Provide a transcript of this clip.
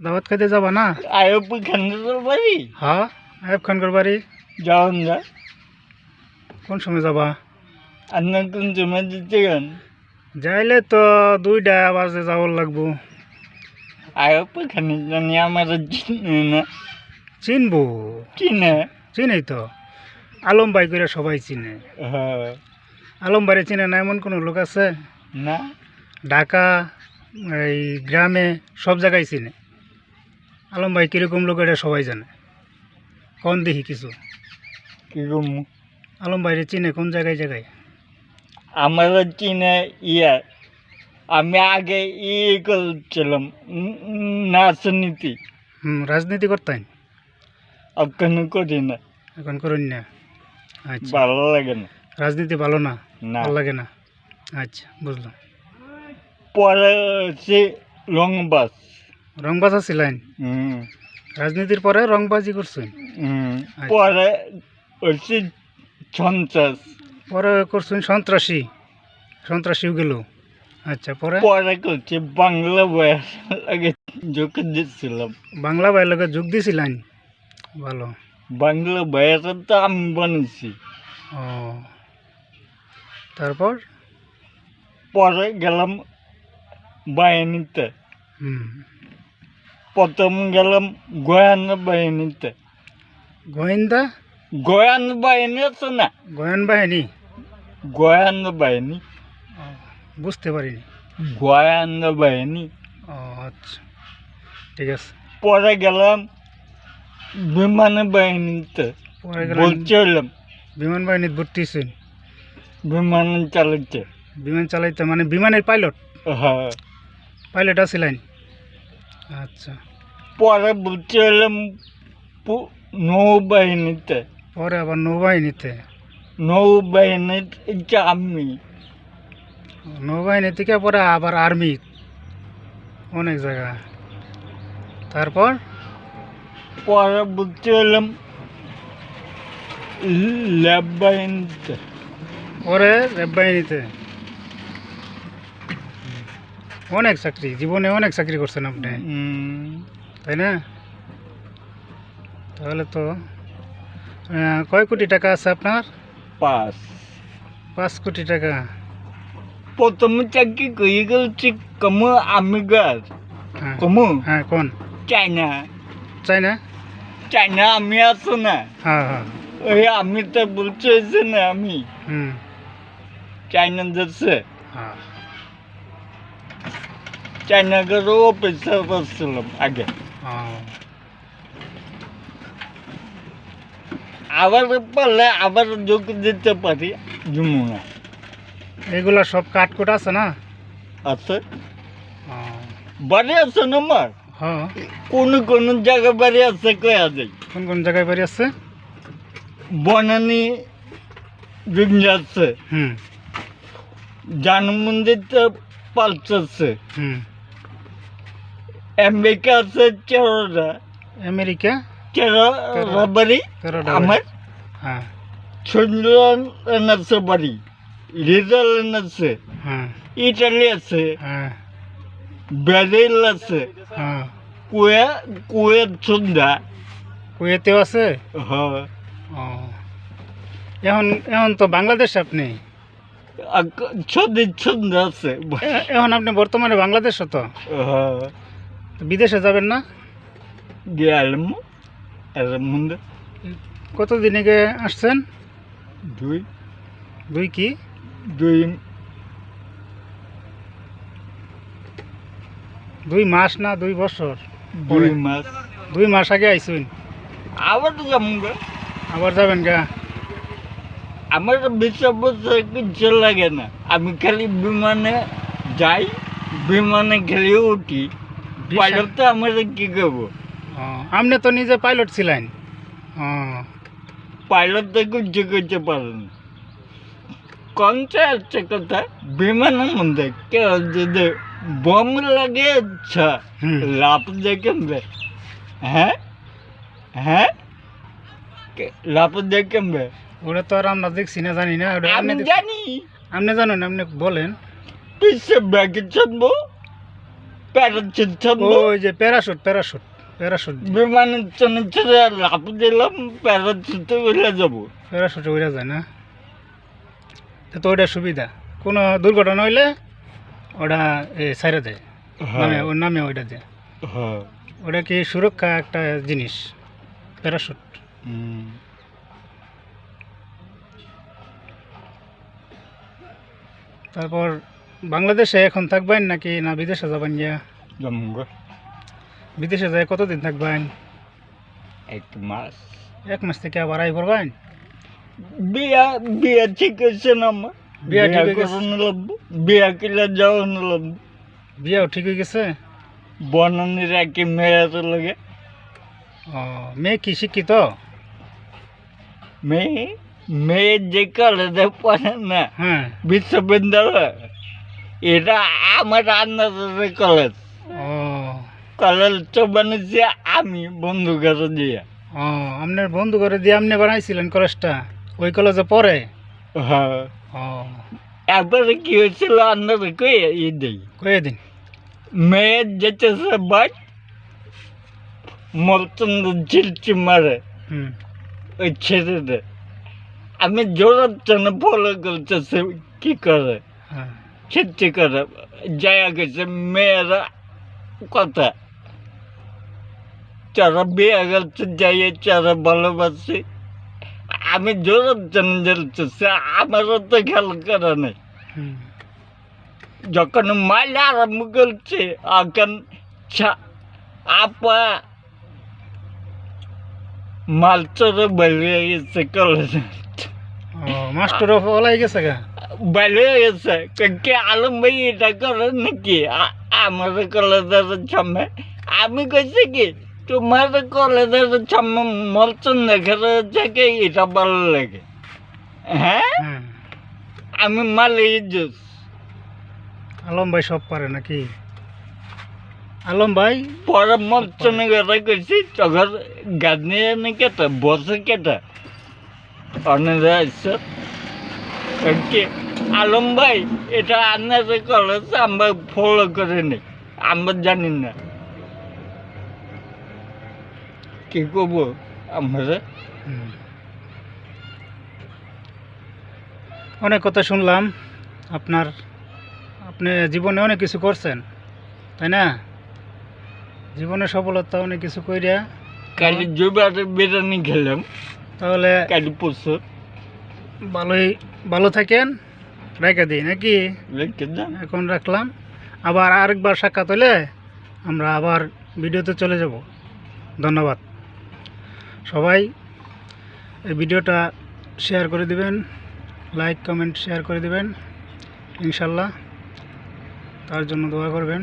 দাওয়াত খাইতে যাবা না? আয়ুব খানের বাড়ি হ্যাঁ, আয়ুব খানগর বাড়ি। যাওন যা কোন সময় যাবা? অন্য কোন সময় দিতে গান যাইলে তো 2টা বাজে যাওয়ার লাগবো। আয়ুব খানের জানি আমার চিনে না চিনবো, চিনে চিনেই তো। আলম ভাই করে সবাই চিনে। হ্যাঁ আলম ভাইরে চিনে না এমন কোনো লোক আছে? না ঢাকা, এই গ্রামে সব জায়গায় চিনে। আলম ভাই কীরকম লোক এটা সবাই জানে। কোন দেখি কিছু কিরম আলম ভাইরে চিনে কোন জায়গায় জায়গায়? আমার চিনে ইয়া আমি আগে করছিলাম রাজনীতি রাজনীতি করতেন, এখন করি না এখন করেন না। আচ্ছা, ভালো লাগে না রাজনীতি ভালো না, না ভালো লাগে না। আচ্ছা, বুঝলাম। পরে হচ্ছে রংবাস রংবাজ ছিলেন? রাজনীতির পরে রংবাজি করছেন? আচ্ছা। পরে হচ্ছে সন্ত্রাস পরে করছেন সন্ত্রাসী, সন্ত্রাসীও গেল। আচ্ছা, পরে পরে করছে বাংলা বয়স আগে যোগ দিচ্ছিলাম বাংলা ভাইয়ের লোকে যোগ দিয়েছিলেন? ভালো। বাংলা বয়স তো আমি বানিয়েছি ও, তারপর? পরে গেলাম বাহিনীতে হুম, প্রথম গেলাম গোয়ান বাহিনীতে গোয়েন্দা, গোয়ান বাহিনী আছে না গোয়েন বাহিনী? গোয়ান বাহিনী ও, বুঝতে পারিনি। গোয়ান বাহিনী ও আচ্ছা, ঠিক আছে। পরে গেলাম বিমান বাহিনীতে পরে গেলেন বলছিলাম বিমান বাহিনীতে ভর্তি হয়েছেন? বিমান চালাচ্ছে বিমান চালাইতে মানে বিমানের পাইলট? হ্যাঁ পাইলট আছিলেন? আচ্ছা, পরে বলছিলাম নৌবাহিনীতে পরে আবার নৌবাহিনীতে? নৌবাহিনীতে আমি নৌবাহিনী থেকে পরে আবার আর্মি, অনেক জায়গা। তারপর পরে বলছিলাম ল্যাব বাহিনীতে পরে র্যাব বাহিনীতে। অনেক চাকরি, জীবনে অনেক চাকরি করছেন আপনি, তাই না? তাহলে তো কয় কোটি টাকা আছে আপনার? পাস 5 কোটি টাকা। প্রথম চাকরি করে গেছি কমু আমি গাছ হ্যাঁ কমু হ্যাঁ, কোন? চাইনা চাই না? চাইনা আমি আছো না হ্যাঁ হ্যাঁ, ওই আমি তো বলছি যে না আমি হুম, চাইনা যাচ্ছে হ্যাঁ। চাইনা করে অফিসার করছিলাম আগে ও, আবার পারলে আবার যোগ দিতে পারি যমুনা এগুলা সব কাটকুট আছে না? আছে ও, বাড়ি আছে না আমার হ্যাঁ। কোন জায়গায় বাড়ি আছে কয়া যায় কোন কোন জায়গায় বাড়ি আছে? বনানী আছে হুম জান মন্দিরতে পাল্টাচ্ছে হুম। আমেরিকা আছে চেরোটা আমেরিকা? চেরোটা বাড়ি 13টা আমার হ্যাঁ সুইজারল্যান্ড আছে বাড়ি নেদারল্যান্ড আছে হ্যাঁ ইটালি আছে হ্যাঁ ব্রাজিল আছে হ্যাঁ। কুয়েত সন্ধ্যা কুয়েতেও আছে? হ্যাঁ ও, এখন এখন তো বাংলাদেশ আপনি? সন্ধ্যা আছে এখন আপনি বর্তমানে বাংলাদেশ তো? হ্যাঁ তো বিদেশে যাবেন না? গেলাম এর মধ্যে কতদিন আগে আসছেন? দুই দুই কি? দুই 2 মাস না 2 বছর? দুই মাস 2 মাস আগে আইসুন, আবার যাবো আবার যাবেন গা? আমার 20 বছর কিছু লাগে না আমি খালি বিমানে যাই বিমানে খালি উঠি পাইলট তো আমার কি করবো ও, আপনি তো নিজে পাইলট ছিলেন? ও, পাইলট তো কিছু করতে পারে না কমছে হচ্ছে কথা বিমানের মধ্যে কেউ যদি বম লাগে আচ্ছা হুম। লাভ দেখেন হ্যাঁ হ্যাঁ লাভ দেখেন ওটা তো আর আমরা দেখছি না, জানি না। ওটা আমি আপনি জানি আপনি জানেন, আপনি বলেন। পিছে ব্যাগে চাপবো প্যারাচুট ছন্দ ওই যে প্যারাশুট প্যারাশুট প্যারাশুট বিমানের চনে চড়ে লাফ দিলাম, প্যারাচুটে উড়ে যাবো। প্যারাশুটে উড়ে যায় না, তো ওইটা সুবিধা। কোনো দুর্ঘটনা হইলে ওটা ছাইড়ে দেয়, নামে ওর নামে ওইটা দেয়। হ্যাঁ। ওটা কি সুরক্ষা একটা জিনিস প্যারাশুট। তারপর বাংলাদেশে এখন থাকবেন নাকি না বিদেশে যাবেন? গিয়া জমগো বিদেশে যায় কতদিন থাকবেন? 1 মাস। 1 মাস থেকে আবার আই করবেন? বিয়া বিয়া ঠিক হয়েছে না আমার। বিয়া ঠিক হয়ে গেছে? করানো লাগবো, বিয়া কিলা যাওয়ানো লাগবো। বিয়াও ঠিক হয়ে গেছে? বনানির একে মেয়ের লাগে। ও, মেয়ে কি শিক্ষিত? মেয়ে মেয়ে যে কলেজে পড়ে না, হ্যাঁ। বিশ্ববিদ্যালয়, এটা আমার আন্দাজের কলেজ। ও কলেজটা বানিয়েছি আমি বন্ধু কাছে দিয়ে। ও, আপনার বন্ধু করে দিয়ে আপনি বানাইছিলেন কলেজটা? ওই কলেজে পড়ে? হ্যাঁ। ও, একবারে কি হয়েছিল আন্দাজে কয়ে দেই। কয়ে দিন। মেয়ের যেতেছে বাট মলচন্দ চিলচি মারে হুম। ওই ছেলেদের। আমি জোরের জন্য ফলো করতেছে কি করে, হ্যাঁ। ছিটছি করে জায়গা গেছে মেয়েরা কথা, যারা বিয়ে গেছে যাইয়ে যারা ভালোবাসে। আমি জোরের জন্য জ্বলতেছে, আমারও তো খেয়াল করা নেই। হুম। যখন মাইলা আরম্ভ করছে এখন আপা মালচরে বেরিয়ে গেছে কলেজে। ও, মাস্টারও ওলাই গেছে গা? বেরিয়ে গেছে কে আলম ভাই এটা করেন নাকি আমার কলেজের সামনে? আমি কইছি কি তোমার কলেজের সামনে মলচন দেখে থেকে এটা ভালো লাগে। হ্যাঁ, হ্যাঁ। আমি মালি জুস। আলম ভাই সব পারে নাকি? আলম ভাই পরে মলচনে কথা কইছি তখন গাজনি এনে কেটা বসে কেটা অনেক আসছে কি আলম ভাই এটা আপনার কলেজ আমরা ফলো করে নি, আমরা জানি না কি করবো আমরা। হুম। অনেক কথা শুনলাম আপনার। আপনি জীবনে অনেক কিছু করছেন, তাই না? জীবনে সফলতা অনেক কিছু কইরা। কালি জুবারে বিরিয়ানি খেলাম, তাহলে কালি পরশু। ভালো থাকেন, রেখে দিই নাকি? রেখে দেন। এখন রাখলাম, আবার আরেকবার সাক্ষাৎ হলে আমরা আবার ভিডিওতে চলে যাব। ধন্যবাদ সবাই। এই ভিডিওটা শেয়ার করে দিবেন, লাইক কমেন্ট শেয়ার করে দিবেন ইনশাল্লাহ। তার জন্য দোয়া করবেন।